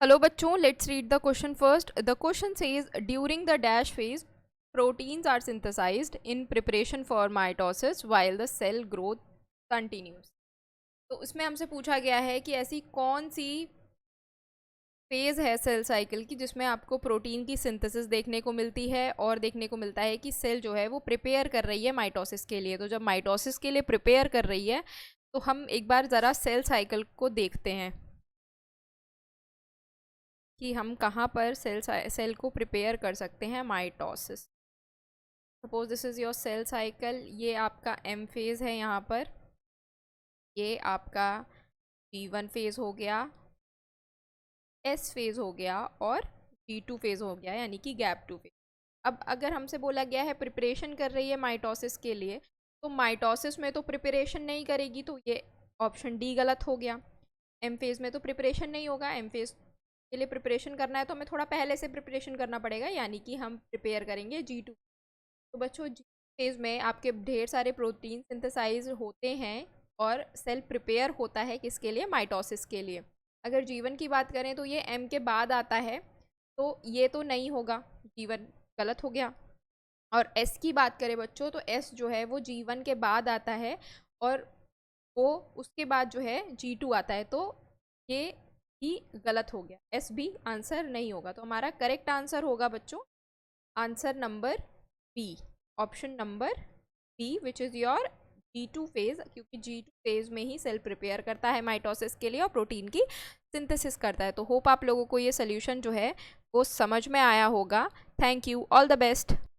Hello बच्चों, let's read the question first. The question says during the dash phase proteins are synthesized in preparation for mitosis while the cell growth continues. तो उसमें हमसे पूछा गया है कि ऐसी कौन सी फेज है सेल साइकिल की जिसमें आपको प्रोटीन की सिंथेसिस देखने को मिलती है और देखने को मिलता है कि सेल जो है वो प्रिपेयर कर रही है माइटोसिस के लिए. तो जब माइटोसिस के लिए प्रिपेयर कर रही है तो हम एक बार ज़रा सेल साइकिल को देखते हैं कि हम कहाँ पर सेल को प्रिपेयर कर सकते हैं mitosis. Suppose this is your cell cycle. ये आपका एम फेज़ है, यहाँ पर ये आपका G1 फेज़ हो गया, एस फेज़ हो गया और G2 फेज़ हो गया, यानी कि गैप 2 फेज़. अब अगर हमसे बोला गया है प्रिपरेशन कर रही है माइटोसिस के लिए, तो माइटोसिस में तो प्रिपरेशन नहीं करेगी, तो ये ऑप्शन डी गलत हो गया. एम फेज़ में तो प्रिपरेशन नहीं होगा. एम फेज़ के लिए प्रिपरेशन करना है तो हमें थोड़ा पहले से प्रिपरेशन करना पड़ेगा, यानी कि हम प्रिपेयर करेंगे G2. तो बच्चों, जी फेज में आपके ढेर सारे प्रोटीन सिंथेसाइज होते हैं और सेल प्रिपेयर होता है किसके लिए? माइटोसिस के लिए. अगर जीवन की बात करें तो ये एम के बाद आता है, तो ये तो नहीं होगा, जीवन गलत हो गया. और एस की बात करें बच्चों, तो एस जो है वो जीवन के बाद आता है और वो उसके बाद जो है G2 आता है, तो ये भी गलत हो गया. एस भी आंसर नहीं होगा. तो हमारा करेक्ट आंसर होगा बच्चों answer number B, option number B, which is your G2 phase, क्योंकि G2 फेज़ में ही सेल प्रिपेयर करता है माइटोसिस के लिए और प्रोटीन की सिंथेसिस करता है. तो होप आप लोगों को ये सोल्यूशन जो है वो समझ में आया होगा. Thank you, all the best.